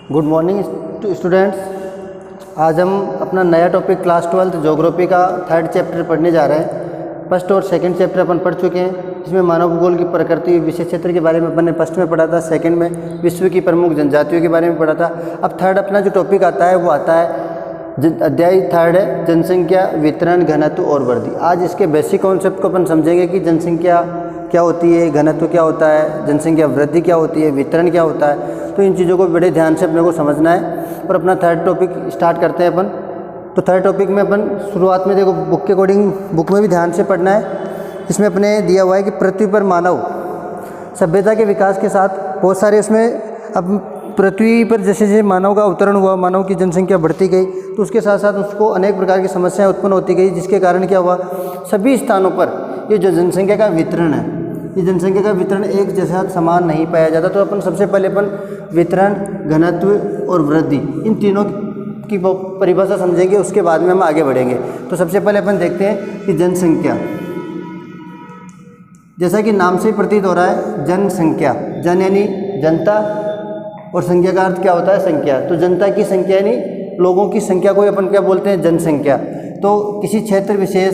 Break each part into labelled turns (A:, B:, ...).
A: Good morning students. आज हम अपना नया टॉपिक क्लास 12 ज्योग्राफी का 3rd चैप्टर पढ़ने जा रहे हैं। फर्स्ट और सेकंड चैप्टर अपन पढ़ चुके हैं, जिसमें मानव भूगोल की प्रकृति विशेष क्षेत्र के बारे में अपन ने फर्स्ट में पढ़ा था, सेकंड में विश्व की प्रमुख जनजातियों के बारे में पढ़ा था। अब थर्ड अपना जो टॉपिक आता है वो आता है अध्याय 3rd है जनसंख्या, वितरण, घनत्व और वृद्धि। आज इसके बेसिक कॉन्सेप्ट को अपन समझेंगे कि जनसंख्या क्या होती है, घनत्व क्या होता है, जनसंख्या वृद्धि क्या होती है, वितरण क्या होता है। तो इन चीज़ों को बड़े ध्यान से अपने को समझना है। और अपना 3rd टॉपिक स्टार्ट करते हैं अपन। तो 3rd टॉपिक में अपन शुरुआत में देखो बुक के अकॉर्डिंग, बुक में भी ध्यान से पढ़ना है। इसमें अपने दिया हुआ है कि पृथ्वी पर मानव सभ्यता के विकास के साथ बहुत सारे इसमें अब पृथ्वी पर जैसे जैसे मानव का अवतरण हुआ, मानव की जनसंख्या बढ़ती गई, तो उसके साथ साथ उसको अनेक प्रकार की समस्याएं उत्पन्न होती गई, जिसके कारण क्या हुआ, सभी स्थानों पर ये जो जनसंख्या का वितरण है, ये जनसंख्या का वितरण एक जैसा समान नहीं पाया जाता। तो अपन सबसे पहले अपन वितरण, घनत्व और वृद्धि, इन तीनों की परिभाषा समझेंगे, उसके बाद में हम आगे बढ़ेंगे। तो सबसे पहले अपन देखते हैं कि जनसंख्या, जैसा कि नाम से प्रतीत हो रहा है जनसंख्या, जन यानी जनता और संख्या का अर्थ क्या होता है, संख्या। तो जनता की संख्या यानी लोगों की संख्या को अपन क्या बोलते हैं, जनसंख्या। तो किसी क्षेत्र विशेष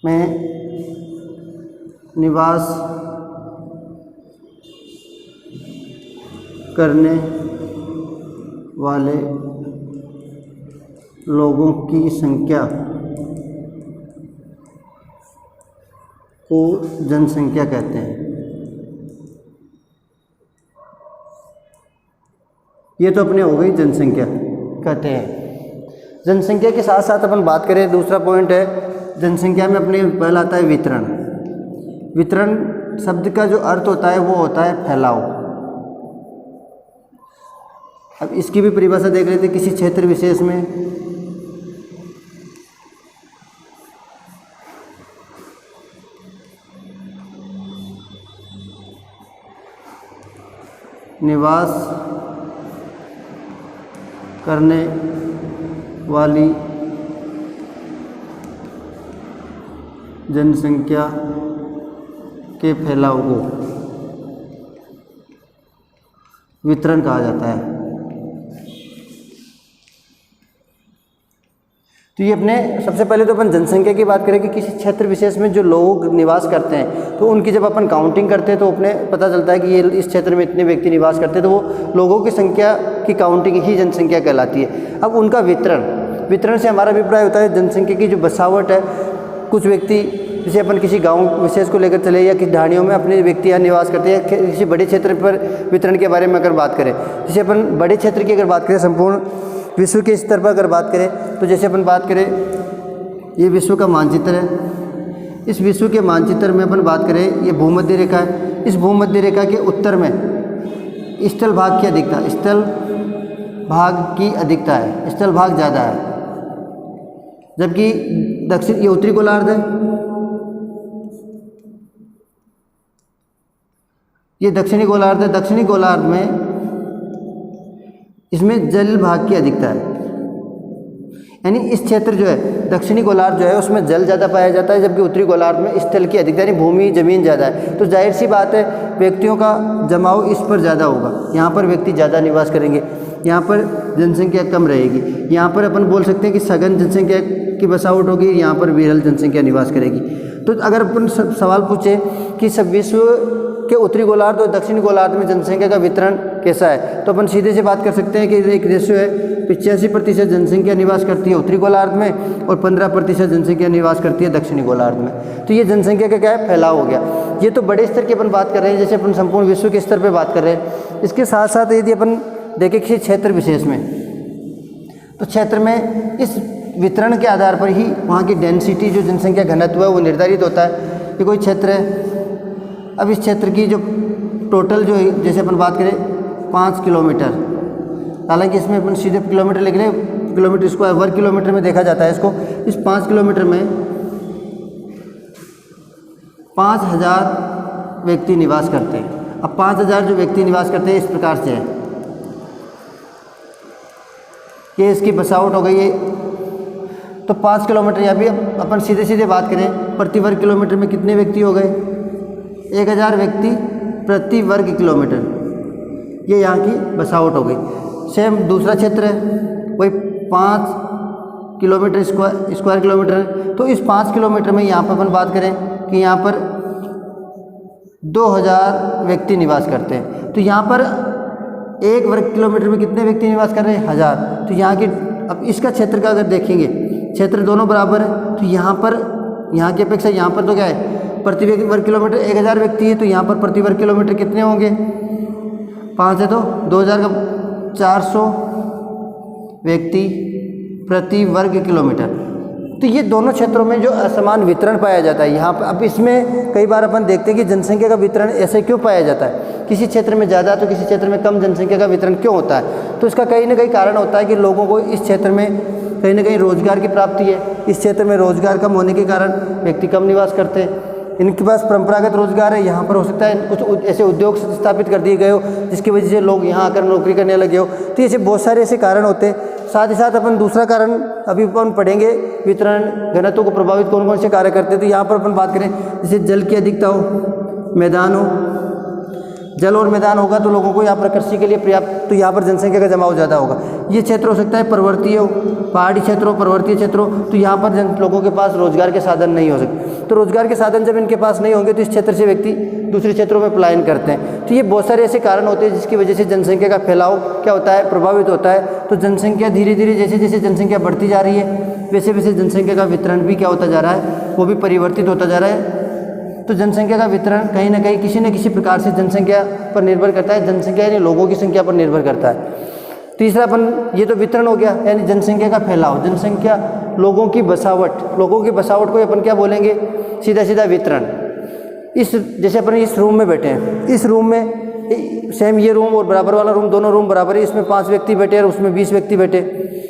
A: में निवास करने वाले लोगों की संख्या को जनसंख्या कहते हैं। ये तो अपने हो गई जनसंख्या कहते हैं। जनसंख्या के साथ साथ अपन बात करें, दूसरा पॉइंट है जनसंख्या में अपने पहला आता है वितरण। वितरण शब्द का जो अर्थ होता है वो होता है फैलाव। अब इसकी भी परिभाषा देख लेते हैं। किसी क्षेत्र विशेष में निवास करने वाली जनसंख्या के फैलाव को वितरण कहा जाता है। तो ये अपने सबसे पहले तो अपन जनसंख्या की बात करें कि किसी क्षेत्र विशेष में जो लोग निवास करते हैं, तो उनकी जब अपन काउंटिंग करते हैं तो अपने पता चलता है कि ये इस क्षेत्र में इतने व्यक्ति निवास करते हैं, तो वो लोगों की संख्या की काउंटिंग ही जनसंख्या कहलाती है। अब उनका वितरण से हमारा अभिप्राय होता है जनसंख्या की जो बसावट है। कुछ व्यक्ति, जैसे अपन किसी गांव विशेष को लेकर चले या किसी ढाणियों में अपने व्यक्ति यहाँ निवास करते हैं, या किसी बड़े क्षेत्र पर वितरण के बारे में अगर बात करें, जैसे अपन बड़े क्षेत्र की अगर बात करें, संपूर्ण विश्व के स्तर पर अगर बात करें, तो जैसे अपन बात करें, ये विश्व का मानचित्र है। इस विश्व के मानचित्र में अपन बात करें, ये भूमध्य रेखा है। इस भूमध्य रेखा के उत्तर में स्थल भाग की अधिकता, स्थल भाग की अधिकता है, स्थल भाग ज़्यादा है, जबकि दक्षिण, ये उत्तरी गोलार्ध है, ये दक्षिणी गोलार्ध है। दक्षिणी गोलार्ध में इसमें जल भाग की अधिकता है, यानी इस क्षेत्र जो है दक्षिणी गोलार्ध जो है उसमें जल ज़्यादा पाया जाता है, जबकि उत्तरी गोलार्ध में स्थल की अधिकता यानी भूमि जमीन ज़्यादा है। तो जाहिर सी बात है व्यक्तियों का जमाव इस पर ज़्यादा होगा, यहाँ पर व्यक्ति ज़्यादा निवास करेंगे, यहाँ पर जनसंख्या कम रहेगी। यहाँ पर अपन बोल सकते हैं कि सघन जनसंख्या की बसावट होगी, यहाँ पर विरल जनसंख्या निवास करेगी। तो अगर अपन सवाल पूछे कि सब विश्व के उत्तरी गोलार्ध और दक्षिणी गोलार्ध में जनसंख्या का वितरण कैसा है, तो अपन सीधे से बात कर सकते हैं कि एक रेशियो है, 85% जनसंख्या निवास करती है उत्तरी गोलार्ध में और 15% जनसंख्या निवास करती है दक्षिणी गोलार्ध में। तो ये जनसंख्या का क्या है, फैलाव हो गया। ये तो बड़े स्तर की अपन बात कर रहे हैं, जैसे अपन संपूर्ण विश्व के स्तर पर बात कर रहे हैं। इसके साथ साथ यदि अपन देखें किसी क्षेत्र विशेष में, तो क्षेत्र में इस वितरण के आधार पर ही वहाँ की डेंसिटी, जो जनसंख्या घनत्व है, वो निर्धारित होता है। ये कोई क्षेत्र है, अब इस क्षेत्र की जो टोटल जो जैसे अपन बात करें 5 किलोमीटर, हालांकि इसमें अपन सीधे किलोमीटर लिख रहे हैं, किलोमीटर स्क्वायर वर्ग किलोमीटर में देखा जाता है इसको। इस 5 किलोमीटर में 5000 व्यक्ति निवास करते हैं। अब 5000 जो व्यक्ति निवास करते हैं इस प्रकार से है, ये इसकी बसावट हो गई है तो 5 किलोमीटर, या भी अपन सीधे सीधे बात करें, प्रति वर्ग किलोमीटर में कितने व्यक्ति हो गए? 1000 व्यक्ति प्रति वर्ग किलोमीटर, ये यहाँ की बसावट हो गई। सेम दूसरा क्षेत्र है, वही 5 किलोमीटर स्क्वायर किलोमीटर है। तो इस 5 किलोमीटर में यहाँ पर अपन बात करें कि यहाँ पर 2000 व्यक्ति निवास करते हैं। तो यहाँ पर 1 वर्ग किलोमीटर में कितने व्यक्ति निवास कर रहे हैं? 1000। तो यहाँ की, अब इसका क्षेत्र का अगर देखेंगे, क्षेत्र दोनों बराबर है, तो यहाँ पर, यहाँ की अपेक्षा यहाँ पर तो क्या है, प्रति वर्ग किलोमीटर 1000 व्यक्ति है, तो यहाँ पर प्रति वर्ग किलोमीटर कितने होंगे? 5 है तो 2000 का 400 व्यक्ति प्रति वर्ग किलोमीटर। तो ये दोनों क्षेत्रों में जो असमान वितरण पाया जाता है यहाँ पर। अब इसमें कई बार अपन देखते हैं कि जनसंख्या का वितरण ऐसे क्यों पाया जाता है, किसी क्षेत्र में ज़्यादा तो किसी क्षेत्र में कम जनसंख्या का वितरण क्यों होता है? तो इसका कहीं ना कहीं कारण होता है कि लोगों को इस क्षेत्र में कहीं ना कहीं रोजगार की प्राप्ति है। इस क्षेत्र में रोजगार कम होने के कारण व्यक्ति कम निवास करते हैं। इनके पास परंपरागत रोजगार है, यहाँ पर हो सकता है कुछ ऐसे उद्योग स्थापित कर दिए गए हो जिसकी वजह से लोग यहाँ आकर नौकरी करने लगे हो। तो ऐसे बहुत सारे ऐसे कारण होते हैं। साथ ही साथ अपन दूसरा कारण अभी अपन पढ़ेंगे, वितरण घनत्व को प्रभावित कौन कौन से कार्य करते हैं। तो यहाँ पर अपन बात करें, जैसे जल की अधिकता हो, मैदान हो, जल और मैदान होगा तो लोगों को यहाँ पर कृषि के लिए पर्याप्त, तो यहाँ पर जनसंख्या का जमाव ज़्यादा होगा। ये क्षेत्र हो सकता है पर्वतीय हो, पहाड़ी क्षेत्र हो, पर्वतीय क्षेत्र हो, तो यहाँ पर लोगों के पास रोजगार के साधन नहीं हो सकते। तो रोजगार के साधन जब इनके पास नहीं होंगे तो इस क्षेत्र से व्यक्ति दूसरे क्षेत्रों में पलायन करते हैं। तो ये बहुत सारे ऐसे कारण होते हैं जिसकी वजह से जनसंख्या का फैलाव क्या होता है, प्रभावित होता है। तो जनसंख्या धीरे धीरे जैसे जैसे जनसंख्या बढ़ती जा रही है वैसे वैसे जनसंख्या का वितरण भी क्या होता जा रहा है, वो भी परिवर्तित होता जा रहा है। तो जनसंख्या का वितरण कहीं ना कहीं किसी न किसी प्रकार से जनसंख्या पर निर्भर करता है, जनसंख्या यानी लोगों की संख्या पर निर्भर करता है। तीसरा अपन, ये तो वितरण हो गया, यानी जनसंख्या का फैलाव, जनसंख्या, लोगों की बसावट, लोगों की बसावट को अपन क्या बोलेंगे, सीधा सीधा वितरण। इस जैसे अपन इस रूम में बैठे हैं, इस रूम में सेम ये रूम और बराबर वाला रूम, दोनों रूम बराबर है, इसमें 5 व्यक्ति बैठे और उसमें 20 व्यक्ति बैठे,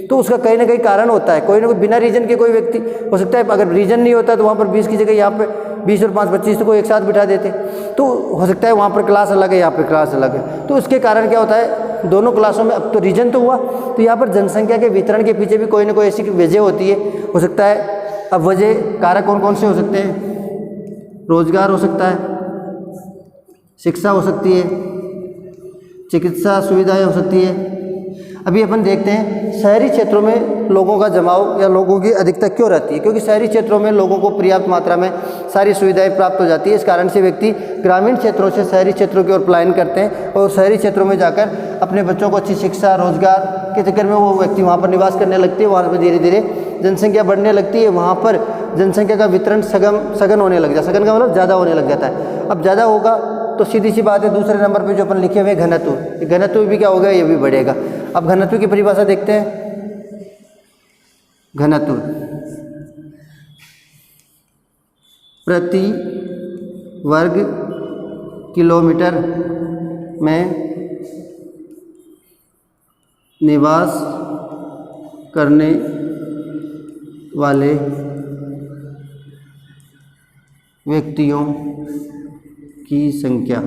A: तो उसका कहीं ना कहीं कारण होता है। कोई ना कोई बिना रीजन के कोई व्यक्ति हो सकता है, अगर रीजन नहीं होता तो वहाँ पर 20 की जगह यहाँ पे 20 और 5 25 को एक साथ बिठा देते, तो हो सकता है वहाँ पर क्लास अलग है, यहाँ पर क्लास अलग है। तो उसके कारण क्या होता है, दोनों क्लासों में अब तो रीजन तो हुआ, तो यहाँ पर जनसंख्या के वितरण के पीछे भी कोई ना कोई ऐसी वजह होती है, हो सकता है। अब वजह कारक कौन कौन से हो सकते हैं, रोजगार हो सकता है, शिक्षा हो सकती है, चिकित्सा सुविधाएं हो सकती है। अभी अपन देखते हैं शहरी क्षेत्रों में लोगों का जमाव या लोगों की अधिकता क्यों रहती है, क्योंकि शहरी क्षेत्रों में लोगों को पर्याप्त मात्रा में सारी सुविधाएं प्राप्त हो जाती है। इस कारण से व्यक्ति ग्रामीण क्षेत्रों से शहरी क्षेत्रों की ओर पलायन करते हैं और शहरी क्षेत्रों में जाकर अपने बच्चों को अच्छी शिक्षा, रोजगार के चक्कर में वो व्यक्ति वहाँ पर निवास करने लगते हैं। वहाँ पर धीरे धीरे जनसंख्या बढ़ने लगती है, वहाँ पर जनसंख्या का वितरण सघन होने लग जाता है। सघन का मतलब ज़्यादा होने लग जाता है। अब ज़्यादा होगा तो सीधी सी बात है, दूसरे नंबर पे जो अपन लिखे हुए घनत्व, घनत्व भी क्या होगा, ये भी बढ़ेगा। अब घनत्व की परिभाषा देखते हैं। घनत्व प्रति वर्ग किलोमीटर में निवास करने वाले व्यक्तियों की संख्या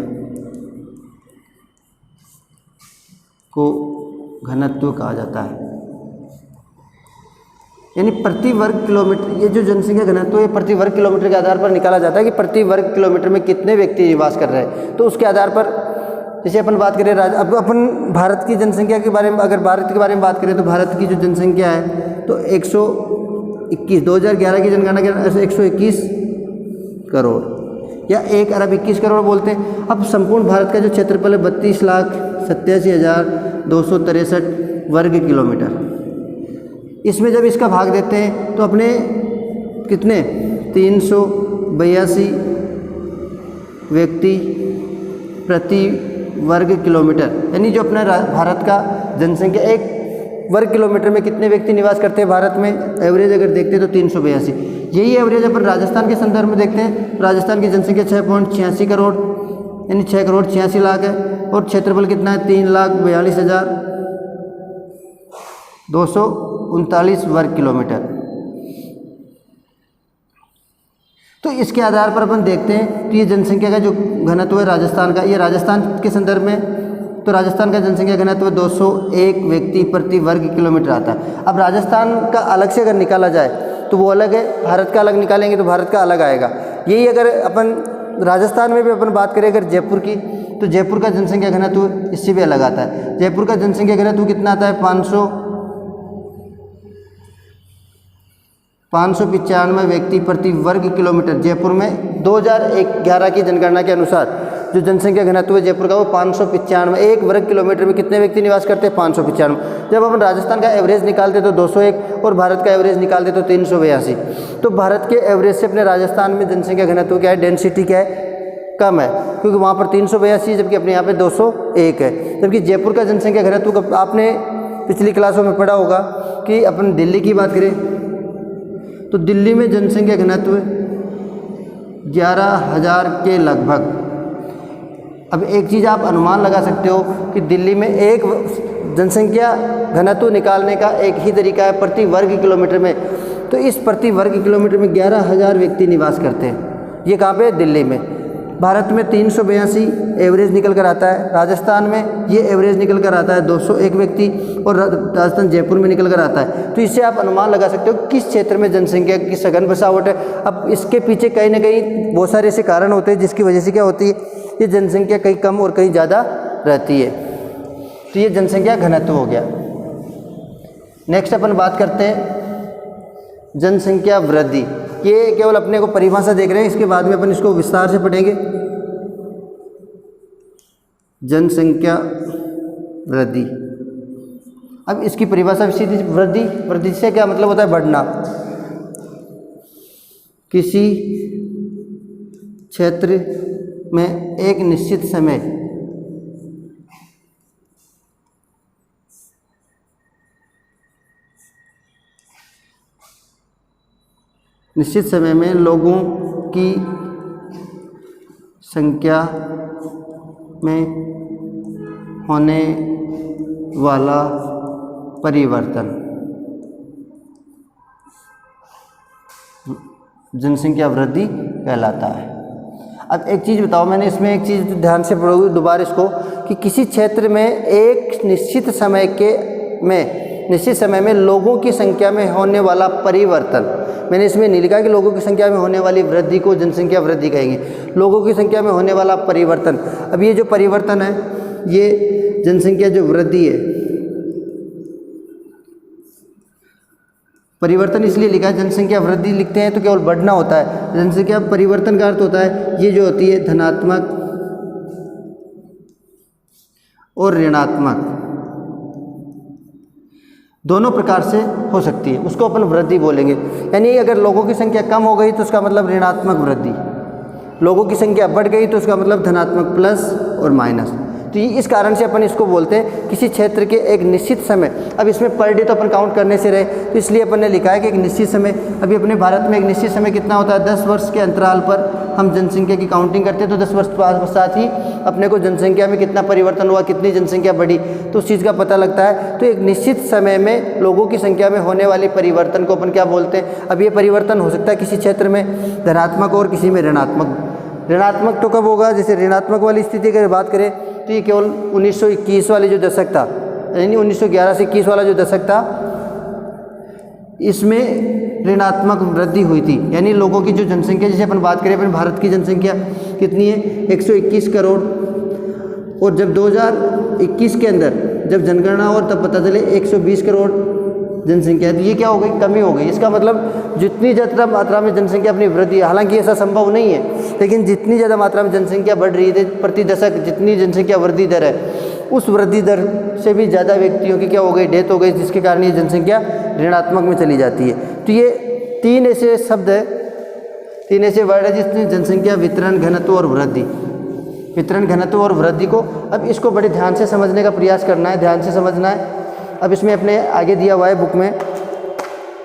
A: को घनत्व कहा जाता है। यानी प्रति वर्ग किलोमीटर, ये जो जनसंख्या घनत्व है प्रति वर्ग किलोमीटर के आधार पर निकाला जाता है कि प्रति वर्ग किलोमीटर में कितने व्यक्ति निवास कर रहे हैं। तो उसके आधार पर जैसे अपन बात करें अब अपन भारत की जनसंख्या के बारे में, अगर भारत के बारे में बात करें तो भारत की जो जनसंख्या है तो 121, 2011 की जनगणना के 121 करोड़ या 1,21,00,000,000 बोलते हैं। अब संपूर्ण भारत का जो क्षेत्रफल है 32,87,263 वर्ग किलोमीटर। इसमें जब इसका भाग देते हैं तो अपने कितने 382 व्यक्ति प्रति वर्ग किलोमीटर, यानी जो अपना भारत का जनसंख्या 1 वर्ग किलोमीटर में कितने व्यक्ति निवास करते हैं भारत में, एवरेज अगर देखते हैं तो 382। यही एवरेज अपन राजस्थान के संदर्भ में देखते हैं। राजस्थान की जनसंख्या 6.86 करोड़ यानी 6,86,00,000 है और क्षेत्रफल कितना है 3,42,239 वर्ग किलोमीटर। तो इसके आधार पर अपन देखते हैं तो ये जनसंख्या का जो घनत्व है राजस्थान का, ये राजस्थान के संदर्भ में तो राजस्थान का जनसंख्या घनत्व 201 व्यक्ति प्रति वर्ग किलोमीटर आता है। अब राजस्थान का अलग से अगर निकाला जाए तो वो अलग है, भारत का अलग निकालेंगे तो भारत का अलग आएगा। यही अगर अपन राजस्थान में भी अपन बात करें अगर जयपुर की, तो जयपुर का जनसंख्या घनत्व इससे भी अलग आता है। जयपुर का जनसंख्या घनत्व कितना आता है? 595 व्यक्ति प्रति वर्ग किलोमीटर। जयपुर में 2011 की जनगणना के अनुसार जो जनसंख्या घनत्व है जयपुर का वो 595, एक वर्ग किलोमीटर में कितने व्यक्ति निवास करते हैं? 595। जब अपन राजस्थान का एवरेज निकालते तो 201 और भारत का एवरेज निकालते तो 382। तो भारत के एवरेज से अपने राजस्थान में जनसंख्या घनत्व क्या है, डेंसिटी क्या है, कम है, क्योंकि वहाँ पर 382 जबकि अपने यहाँ पे 201 है। जबकि जयपुर का जनसंख्या घनत्व का आपने पिछली क्लासों में पढ़ा होगा कि अपन दिल्ली की बात करें तो दिल्ली में जनसंख्या घनत्व 11,000 के लगभग। अब एक चीज़ आप अनुमान लगा सकते हो कि दिल्ली में एक जनसंख्या घनत्व निकालने का एक ही तरीका है प्रति वर्ग किलोमीटर में, तो इस प्रति वर्ग किलोमीटर में 11,000 व्यक्ति निवास करते हैं। ये कहाँ पे? दिल्ली में। भारत में 382 एवरेज निकल कर आता है, राजस्थान में ये एवरेज निकल कर आता है 201 व्यक्ति और राजस्थान जयपुर में निकल कर आता है। तो इससे आप अनुमान लगा सकते हो किस क्षेत्र में जनसंख्या की सघन बसावट है। अब इसके पीछे कहीं ना कहीं बहुत सारे ऐसे कारण होते हैं जिसकी वजह से क्या होती है, ये जनसंख्या कहीं कम और कहीं ज़्यादा रहती है। तो ये जनसंख्या घनत्व हो गया। नेक्स्ट अपन बात करते हैं जनसंख्या वृद्धि। ये केवल अपने को परिभाषा देख रहे हैं, इसके बाद में अपन इसको विस्तार से पढ़ेंगे। जनसंख्या वृद्धि, अब इसकी परिभाषा सीधी, वृद्धि, वृद्धि से क्या मतलब होता है? बढ़ना। किसी क्षेत्र में एक निश्चित समय में लोगों की संख्या में होने वाला परिवर्तन जनसंख्या वृद्धि कहलाता है। अब एक चीज़ बताओ, मैंने इसमें एक चीज़ ध्यान से पढ़ोगे दोबारा इसको, कि किसी क्षेत्र में एक निश्चित समय में लोगों की संख्या में होने वाला परिवर्तन। मैंने इसमें नहीं लिखा कि लोगों की संख्या में होने वाली वृद्धि को जनसंख्या वृद्धि कहेंगे, लोगों की संख्या में होने वाला परिवर्तन। अब ये जो परिवर्तन है, ये जनसंख्या जो वृद्धि है, परिवर्तन इसलिए लिखा है, जनसंख्या वृद्धि लिखते हैं तो केवल बढ़ना होता है, जनसंख्या परिवर्तन का अर्थ होता है ये जो होती है धनात्मक और ऋणात्मक दोनों प्रकार से हो सकती है, उसको अपन वृद्धि बोलेंगे। यानी अगर लोगों की संख्या कम हो गई तो उसका मतलब ऋणात्मक वृद्धि, लोगों की संख्या बढ़ गई तो उसका मतलब धनात्मक प्लस और माइनस। तो इस कारण से अपन इसको बोलते हैं किसी क्षेत्र के एक निश्चित समय। अब इसमें पर डे तो अपन काउंट करने से रहे, तो इसलिए अपन ने लिखा है कि एक निश्चित समय। अभी अपने भारत में एक निश्चित समय कितना होता है? 10 वर्ष के अंतराल पर हम जनसंख्या की काउंटिंग करते हैं। तो 10 वर्ष पश्चात ही अपने को जनसंख्या में कितना परिवर्तन हुआ, कितनी जनसंख्या बढ़ी, तो उस चीज़ का पता लगता है। तो एक निश्चित समय में लोगों की संख्या में होने वाली परिवर्तन को अपन क्या बोलते हैं? अब ये परिवर्तन हो सकता है किसी क्षेत्र में धनात्मक और किसी में ऋणात्मक। ऋणात्मक तो कब होगा? जैसे ऋणात्मक वाली स्थिति की बात करें तो ये केवल 1921 वाले जो दशक था, यानी 1911 से 21 वाला जो दशक था, इसमें ऋणात्मक वृद्धि हुई थी। यानी लोगों की जो जनसंख्या, जैसे अपन बात करें अपन भारत की जनसंख्या कितनी है? 121 करोड़, और जब 2021 के अंदर जब जनगणना हो तब पता चले 120 करोड़ जनसंख्या, तो ये क्या हो गई? कमी हो गई। इसका मतलब जितनी ज़्यादा मात्रा में जनसंख्या अपनी वृद्धि, हालांकि ऐसा संभव नहीं है, लेकिन जितनी ज़्यादा मात्रा में जनसंख्या बढ़ रही है प्रति दशक, जितनी जनसंख्या वृद्धि दर है, उस वृद्धि दर से भी ज़्यादा व्यक्तियों की क्या हो गई? डेथ हो गई, जिसके कारण ये जनसंख्या ऋणात्मक में चली जाती है। तो ये 3 ऐसे शब्द है, 3 ऐसे वर्ड है जिसमें जनसंख्या वितरण, घनत्व और वृद्धि, वितरण, घनत्व और वृद्धि को, अब इसको बड़े ध्यान से समझने का प्रयास करना है, ध्यान से समझना है। अब इसमें अपने आगे दिया हुआ है बुक में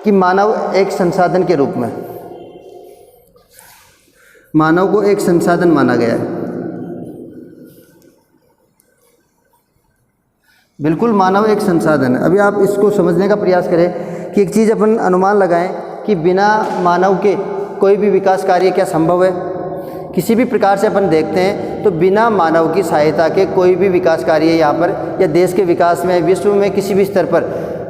A: कि मानव एक संसाधन के रूप में, मानव को एक संसाधन माना गया है। बिल्कुल, मानव एक संसाधन है। अभी आप इसको समझने का प्रयास करें कि एक चीज़ अपन अनुमान लगाएं कि बिना मानव के कोई भी विकास कार्य क्या संभव है? किसी भी प्रकार से अपन देखते हैं तो बिना मानव की सहायता के कोई भी विकास कार्य यहाँ पर या देश के विकास में, विश्व में किसी भी स्तर पर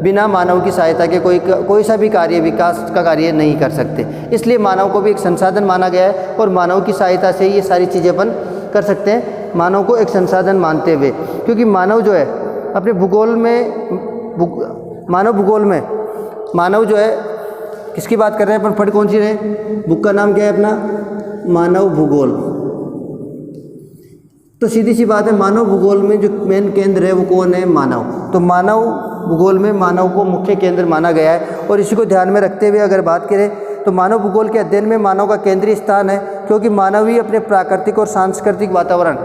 A: बिना मानव की सहायता के कोई सा भी कार्य, विकास का कार्य नहीं कर सकते। इसलिए मानव को भी एक संसाधन माना गया है और मानव की सहायता से ही ये सारी चीज़ें अपन कर सकते हैं, मानव को एक संसाधन मानते हुए। क्योंकि मानव जो है अपने भूगोल में, मानव जो है किसकी बात कर रहे हैं अपन, पढ़ कौन सी रहे, बुक का नाम क्या है अपना, मानव भूगोल। तो सीधी सी बात है, मानव भूगोल में जो मेन केंद्र है वो कौन है, मानव। तो मानव भूगोल में मानव को मुख्य केंद्र माना गया है। और इसी को ध्यान में रखते हुए अगर बात करें तो मानव भूगोल के अध्ययन में मानव का केंद्रीय स्थान है, क्योंकि मानव ही अपने प्राकृतिक और सांस्कृतिक वातावरण,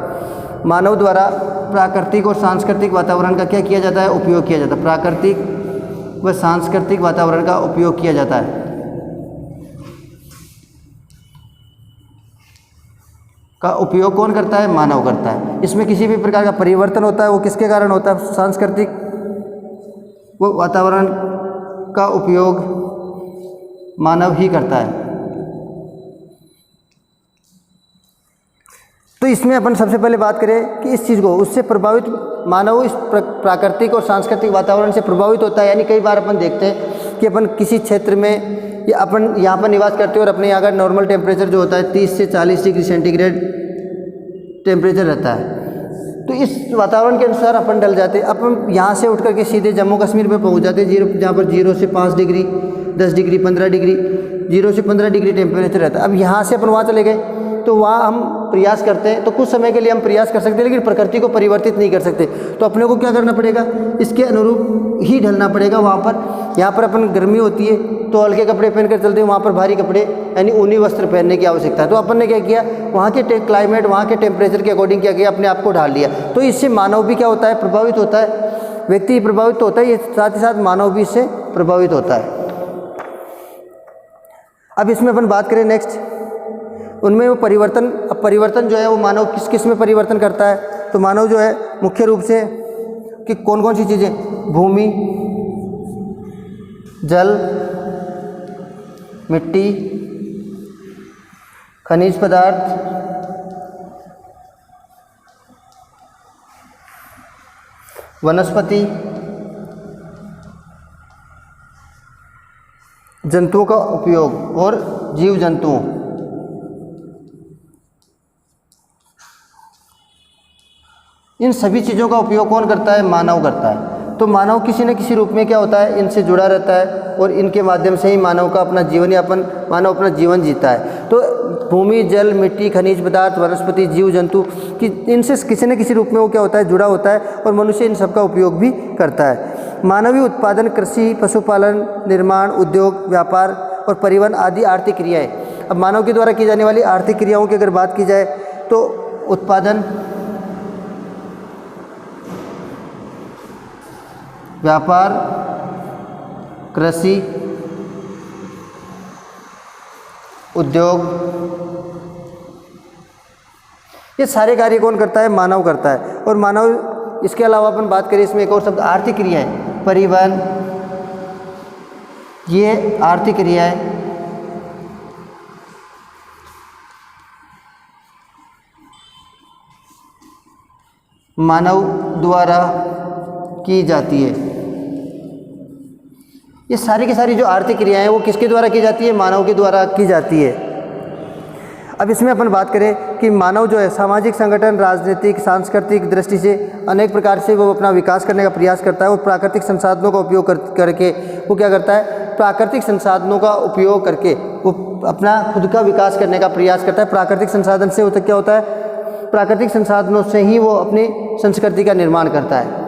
A: मानव द्वारा प्राकृतिक और सांस्कृतिक वातावरण का क्या किया जाता है, उपयोग किया जाता है। प्राकृतिक व सांस्कृतिक वातावरण का उपयोग किया जाता है, का उपयोग कौन करता है, मानव करता है। इसमें किसी भी प्रकार का परिवर्तन होता है वो किसके कारण होता है, सांस्कृतिक वो वातावरण का उपयोग मानव ही करता है। तो इसमें अपन सबसे पहले बात करें कि इस चीज़ को, उससे प्रभावित मानव इस प्राकृतिक और सांस्कृतिक वातावरण से प्रभावित होता है। यानी कई बार अपन देखते हैं कि अपन किसी क्षेत्र में या अपन यहाँ पर निवास करते हैं और अपने यहाँ का नॉर्मल टेम्परेचर जो होता है 30 से 40 डिग्री सेंटीग्रेड टेम्परेचर रहता है। तो इस वातावरण के अनुसार अपन ढल जाते हैं। अपन यहाँ से उठ करके सीधे जम्मू कश्मीर में पहुँच जाते हैं, जहाँ पर 0 से 5 डिग्री, 10 डिग्री, 15 डिग्री, 0 से 15 डिग्री टेम्परेचर रहता है। अब यहाँ से अपन वहाँ चले गए तो वहाँ हम प्रयास करते हैं, तो कुछ समय के लिए हम प्रयास कर सकते हैं, लेकिन प्रकृति को परिवर्तित नहीं कर सकते। तो अपने को क्या करना पड़ेगा, इसके अनुरूप ही ढलना पड़ेगा वहाँ पर। यहाँ पर अपन गर्मी होती है तो हल्के कपड़े पहन कर चलते हैं, वहाँ पर भारी कपड़े यानी ऊनी वस्त्र पहनने की आवश्यकता है। तो अपन ने क्या किया, वहाँ के क्लाइमेट, वहाँ के टेम्परेचर के अकॉर्डिंग क्या किया, अपने आप को ढाल लिया। तो इससे मानव भी क्या होता है, प्रभावित होता है। व्यक्ति प्रभावित होता है, साथ ही साथ मानव भी इससे प्रभावित होता है। अब इसमें अपन बात करें नेक्स्ट, उनमें वो परिवर्तन, अब परिवर्तन जो है वो मानव किस किस में परिवर्तन करता है। तो मानव जो है मुख्य रूप से कि कौन कौन सी चीज़ें, भूमि, जल, मिट्टी, खनिज पदार्थ, वनस्पति, जंतुओं का उपयोग और जीव जंतुओं, इन सभी चीज़ों का उपयोग कौन करता है, मानव करता है। तो मानव किसी न किसी रूप में क्या होता है, इनसे जुड़ा रहता है और इनके माध्यम से ही मानव का अपना जीवन यापन, मानव अपना जीवन जीता है। तो भूमि, जल, मिट्टी, खनिज पदार्थ, वनस्पति, जीव जंतु कि इनसे किसी न किसी रूप में वो क्या होता है, जुड़ा होता है और मनुष्य इन सब का उपयोग भी करता है। मानवीय उत्पादन, कृषि, पशुपालन, निर्माण, उद्योग, व्यापार और परिवहन आदि आर्थिक क्रियाएँ। अब मानव के द्वारा की जाने वाली आर्थिक क्रियाओं की अगर बात की जाए तो उत्पादन, व्यापार, कृषि, उद्योग, ये सारे कार्य कौन करता है, मानव करता है। और मानव, इसके अलावा अपन बात करें इसमें एक और शब्द आर्थिक क्रियाएं, परिवहन, ये आर्थिक क्रियाएं, मानव द्वारा की जाती है। ये सारी की सारी जो आर्थिक क्रियाएं हैं वो किसके द्वारा की जाती है, मानव के द्वारा की जाती है। अब इसमें अपन बात करें कि मानव जो है सामाजिक संगठन, राजनीतिक, सांस्कृतिक दृष्टि से अनेक प्रकार से वो अपना विकास करने का प्रयास करता है और प्राकृतिक संसाधनों का उपयोग करके वो क्या करता है, प्राकृतिक संसाधनों का उपयोग करके वो अपना खुद का विकास करने का प्रयास करता है। प्राकृतिक संसाधन से क्या होता है, प्राकृतिक संसाधनों से ही वो अपनी संस्कृति का निर्माण करता है।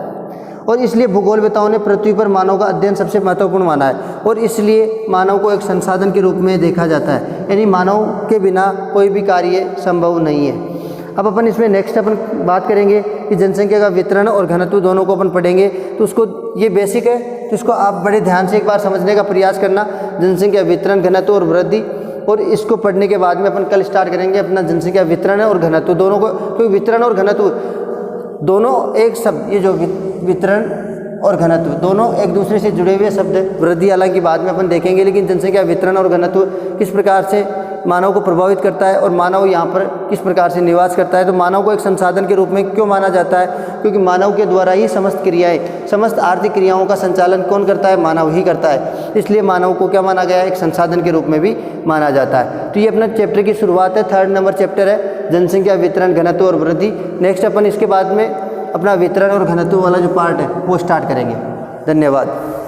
A: और इसलिए भूगोलवेताओं ने पृथ्वी पर मानव का अध्ययन सबसे महत्वपूर्ण माना है और इसलिए मानव को एक संसाधन के रूप में देखा जाता है। यानी मानव के बिना कोई भी कार्य संभव नहीं है। अब अपन इसमें नेक्स्ट अपन बात करेंगे कि जनसंख्या का वितरण और घनत्व दोनों को अपन पढ़ेंगे। तो उसको, ये बेसिक है तो इसको आप बड़े ध्यान से एक बार समझने का प्रयास करना, जनसंख्या वितरण, घनत्व और वृद्धि। और इसको पढ़ने के बाद में अपन कल स्टार्ट करेंगे अपना जनसंख्या वितरण और घनत्व दोनों को, क्योंकि वितरण और घनत्व दोनों एक शब्द, ये जो वितरण और घनत्व दोनों एक दूसरे से जुड़े हुए शब्द है। वृद्धि हालांकि बाद में अपन देखेंगे, लेकिन जनसंख्या वितरण और घनत्व किस प्रकार से मानव को प्रभावित करता है और मानव यहाँ पर किस प्रकार से निवास करता है। तो मानव को एक संसाधन के रूप में क्यों माना जाता है? क्योंकि मानव के द्वारा ही समस्त क्रियाएं, समस्त आर्थिक क्रियाओं का संचालन कौन करता है? मानव ही करता है। इसलिए मानव को क्या माना गया है? एक संसाधन के रूप में भी माना जाता है। तो ये अपना चैप्टर की शुरुआत है, 3rd नंबर चैप्टर है, जनसंख्या, वितरण, घनत्व और वृद्धि। नेक्स्ट अपन इसके बाद में अपना वितरण और घनत्व वाला जो पार्ट है वो स्टार्ट करेंगे। धन्यवाद।